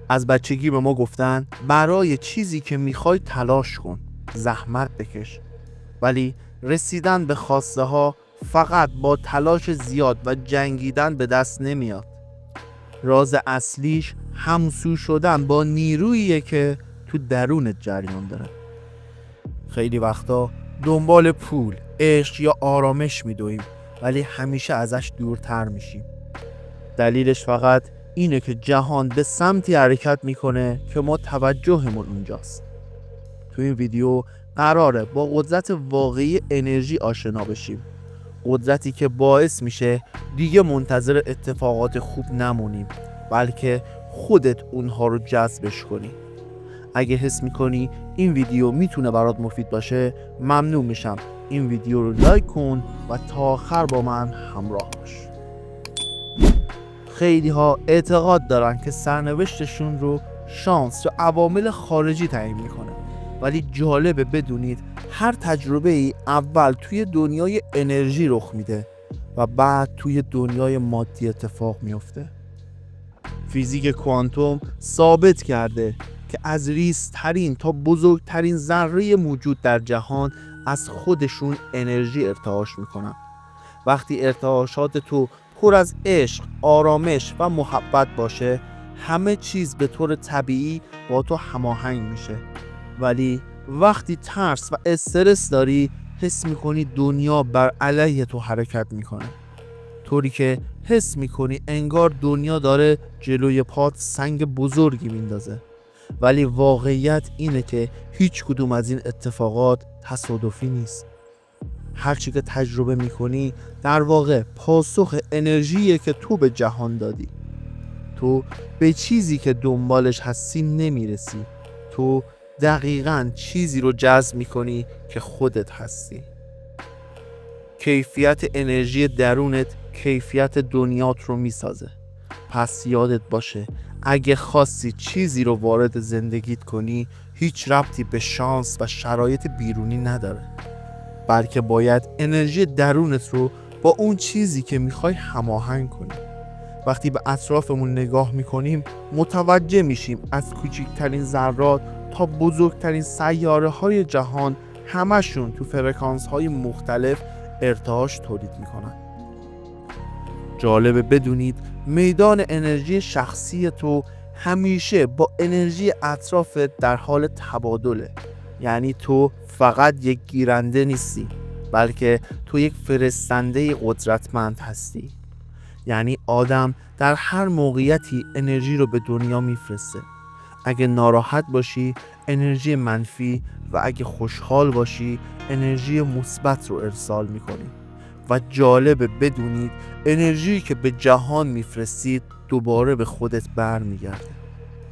از بچگی به ما گفتن برای چیزی که میخوای تلاش کن، زحمت بکش. ولی رسیدن به خواسته ها فقط با تلاش زیاد و جنگیدن به دست نمیاد. راز اصلیش همسو شدن با نیروییه که تو درونت جریان داره. خیلی وقتا دنبال پول، عشق یا آرامش میدویم، ولی همیشه ازش دورتر میشیم. دلیلش فقط اینه که جهان به سمتی حرکت میکنه که ما توجهمون اونجاست. تو این ویدیو قراره با قدرت واقعی انرژی آشنا بشیم. قدرتی که باعث میشه دیگه منتظر اتفاقات خوب نمونیم، بلکه خودت اونها رو جذبش کنی. اگه حس میکنی این ویدیو میتونه برات مفید باشه، ممنون میشم این ویدیو رو لایک کن و تا آخر با من همراه باش. خیلی ها اعتقاد دارن که سرنوشتشون رو شانس یا عوامل خارجی تعیین میکنه، ولی جالبه بدونید هر تجربه ای اول توی دنیای انرژی رخ میده و بعد توی دنیای مادی اتفاق میفته. فیزیک کوانتوم ثابت کرده که از ریزترین تا بزرگترین ذره موجود در جهان از خودشون انرژی ارتعاش میکنن. وقتی ارتعاشات تو پر از عشق، آرامش و محبت باشه، همه چیز به طور طبیعی با تو هماهنگ میشه. ولی وقتی ترس و استرس داری، حس میکنی دنیا بر علیه تو حرکت میکنه، طوری که حس میکنی انگار دنیا داره جلوی پات سنگ بزرگی میندازه. ولی واقعیت اینه که هیچ کدوم از این اتفاقات تصادفی نیست. هرچی که تجربه میکنی در واقع پاسخ انرژیه که تو به جهان دادی. تو به چیزی که دنبالش هستی نمیرسی، تو دقیقاً چیزی رو جذب میکنی که خودت هستی. کیفیت انرژی درونت کیفیت دنیات رو میسازه. پس یادت باشه اگه خواستی چیزی رو وارد زندگیت کنی، هیچ ربطی به شانس و شرایط بیرونی نداره، بلکه باید انرژی درونت رو با اون چیزی که میخوای هماهنگ کنی. وقتی به اطرافمون نگاه میکنیم متوجه میشیم از کوچکترین ذرات تا بزرگترین سیاره های جهان همشون تو فرکانس های مختلف ارتعاش تولید میکنن. جالبه بدونید میدان انرژی شخصی تو همیشه با انرژی اطرافت در حال تبادله. یعنی تو فقط یک گیرنده نیستی، بلکه تو یک فرستنده قدرتمند هستی. یعنی آدم در هر موقعیتی انرژی رو به دنیا میفرسته. اگه ناراحت باشی انرژی منفی و اگه خوشحال باشی انرژی مثبت رو ارسال میکنی. و جالبه بدونید انرژی که به جهان میفرستید دوباره به خودت برمیگرده.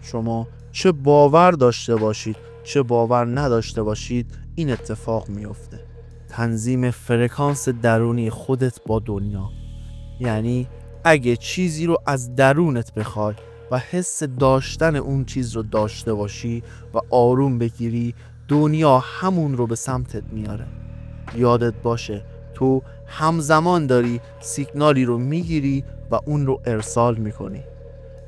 شما چه باور داشته باشید چه باور نداشته باشید این اتفاق میفته. تنظیم فرکانس درونی خودت با دنیا. یعنی اگه چیزی رو از درونت بخوای و حس داشتن اون چیز رو داشته باشی و آروم بگیری، دنیا همون رو به سمتت میاره. یادت باشه تو همزمان داری سیگنالی رو میگیری و اون رو ارسال میکنی.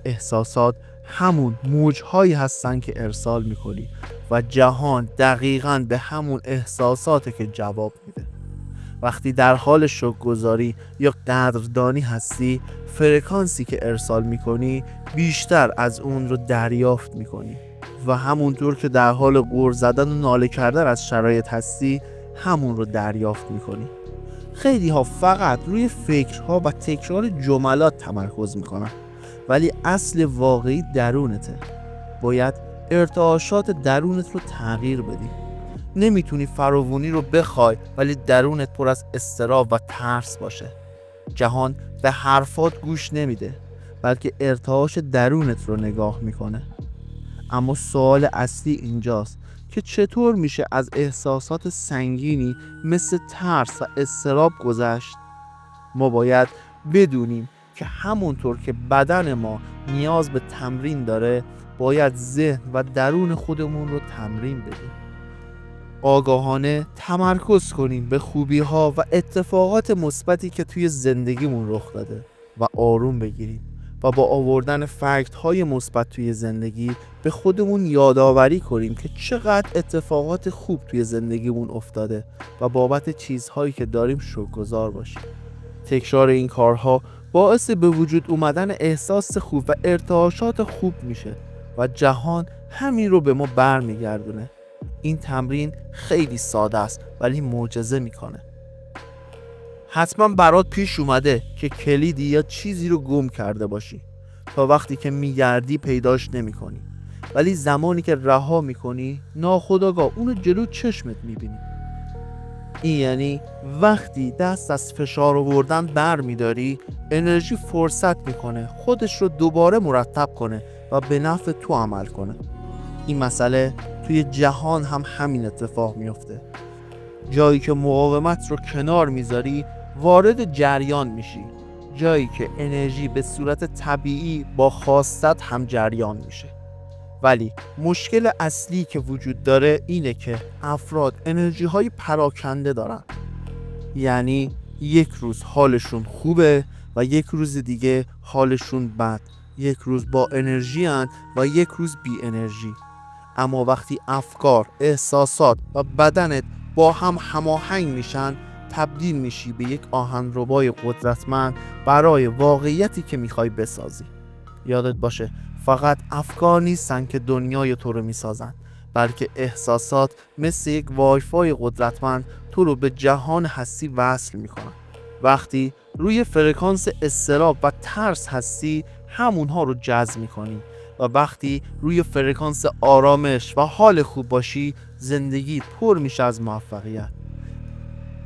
احساسات همون موجهایی هستن که ارسال میکنی و جهان دقیقاً به همون احساساته که جواب میده. وقتی در حال شکرگزاری یا قدردانی هستی، فرکانسی که ارسال میکنی بیشتر از اون رو دریافت میکنی و همونطور که در حال غر زدن و ناله کردن از شرایط هستی همون رو دریافت میکنی. خیلی ها فقط روی فکرها و تکرار جملات تمرکز میکنن، ولی اصل واقعی درونته. باید ارتعاشات درونت رو تغییر بدی. نمیتونی فراوانی رو بخوای ولی درونت پر از اضطراب و ترس باشه. جهان به حرفات گوش نمیده، بلکه ارتعاش درونت رو نگاه میکنه. اما سوال اصلی اینجاست که چطور میشه از احساسات سنگینی مثل ترس و اضطراب گذشت؟ ما باید بدونیم که همونطور که بدن ما نیاز به تمرین داره، باید ذهن و درون خودمون رو تمرین بدیم. آگاهانه تمرکز کنیم به خوبی‌ها و اتفاقات مثبتی که توی زندگیمون رخ داده و آروم بگیریم و با آوردن فکت های مثبت توی زندگی به خودمون یادآوری کنیم که چقدر اتفاقات خوب توی زندگیمون افتاده و بابت چیزهایی که داریم شکرگزار باشیم. تکرار این کارها باعث به وجود اومدن احساس خوب و ارتعاشات خوب میشه و جهان همین رو به ما برمیگردونه. این تمرین خیلی ساده است ولی معجزه میکنه. حتما برات پیش اومده که کلیدی یا چیزی رو گم کرده باشی تا وقتی که میگردی پیداش نمیکنی، ولی زمانی که رها میکنی ناخودآگاه اونو جلو چشمت میبینی. این یعنی وقتی دست از فشار آوردن بر میداری، انرژی فرصت میکنه خودش رو دوباره مرتب کنه و به نفع تو عمل کنه. این مسئله توی جهان هم همین اتفاق میفته. جایی که مقاومت رو کنار میذاری وارد جریان میشی، جایی که انرژی به صورت طبیعی با خواستت هم جریان میشه. ولی مشکل اصلی که وجود داره اینه که افراد انرژی های پراکنده دارن. یعنی یک روز حالشون خوبه و یک روز دیگه حالشون بد، یک روز با انرژی هن و یک روز بی انرژی. اما وقتی افکار، احساسات و بدنت با هم هماهنگ میشن، تبدیل میشی به یک آهنربای قدرتمند برای واقعیتی که میخوای بسازی. یادت باشه فقط افکار نیستن که دنیای تو رو میسازن، بلکه احساسات مثل یک وایفای قدرتمند تو رو به جهان هستی وصل میکنن. وقتی روی فرکانس اضطراب و ترس هستی، همونها رو جذب میکنی و وقتی روی فرکانس آرامش و حال خوب باشی، زندگی پر میشه از موفقیت.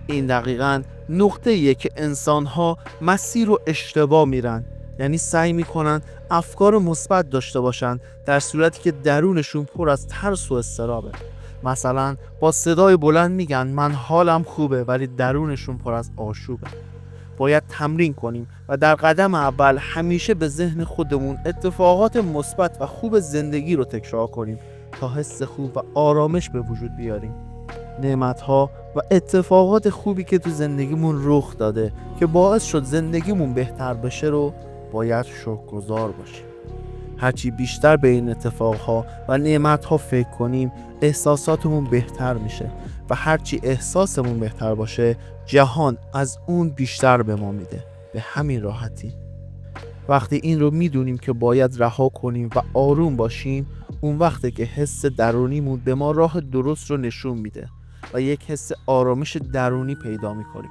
این دقیقاً نقطه‌ایه که انسان‌ها مسیر رو اشتباه میرن، یعنی سعی میکنن افکار مثبت داشته باشن در صورتی که درونشون پر از ترس و اضطرابه. مثلا با صدای بلند میگن من حالم خوبه، ولی درونشون پر از آشوبه. باید تمرین کنیم و در قدم اول همیشه به ذهن خودمون اتفاقات مثبت و خوب زندگی رو تکرار کنیم تا حس خوب و آرامش به وجود بیاریم. نعمت‌ها و اتفاقات خوبی که تو زندگیمون رخ داده که باعث شد زندگیمون بهتر بشه رو باید شکرگزار باشیم. هرچی بیشتر به این اتفاقها و نعمت‌ها فکر کنیم، احساساتمون بهتر میشه و هرچی احساسمون بهتر باشه، جهان از اون بیشتر به ما میده. به همین راحتی. وقتی این رو میدونیم که باید رها کنیم و آروم باشیم، اون وقته که حس درونیمون به ما راه درست رو نشون میده و یک حس آرامش درونی پیدا میکنیم.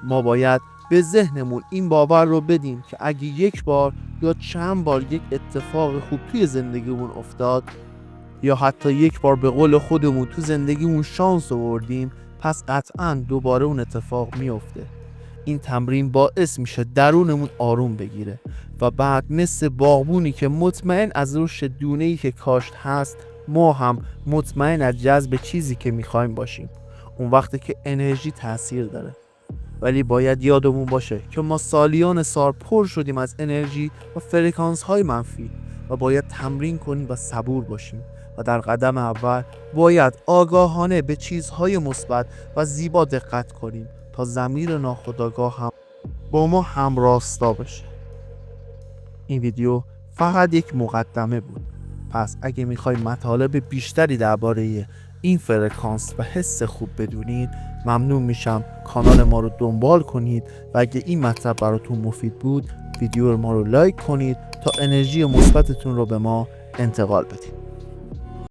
ما باید به ذهنمون این باور رو بدیم که اگه یک بار یا چند بار یک اتفاق خوب توی زندگیمون افتاد، یا حتی یک بار به قول خودمون تو زندگیمون شانس آوردیم، پس قطعاً دوباره اون اتفاق میفته. این تمرین باعث میشه درونمون آروم بگیره و بعد مثل باغبونی که مطمئن از رشد دونه‌ای که کاشت هست، ما هم مطمئن از جذب چیزی که میخوایم باشیم. اون وقتی که انرژی تاثیر داره. ولی باید یادمون باشه که ما سالیان سال پر شدیم از انرژی و فرکانس های منفی و باید تمرین کنیم و صبور باشیم و در قدم اول باید آگاهانه به چیزهای مثبت و زیبا دقت کنیم تا ضمیر ناخودآگاه هم با ما همراستا بشه. این ویدیو فقط یک مقدمه بود. پس اگه میخوای مطالب بیشتری درباره این فرکانس و حس خوب بدونید، ممنون میشم کانال ما رو دنبال کنید و اگه این مطلب براتون مفید بود، ویدیو ما رو لایک کنید تا انرژی مثبتتون رو به ما انتقال بدید.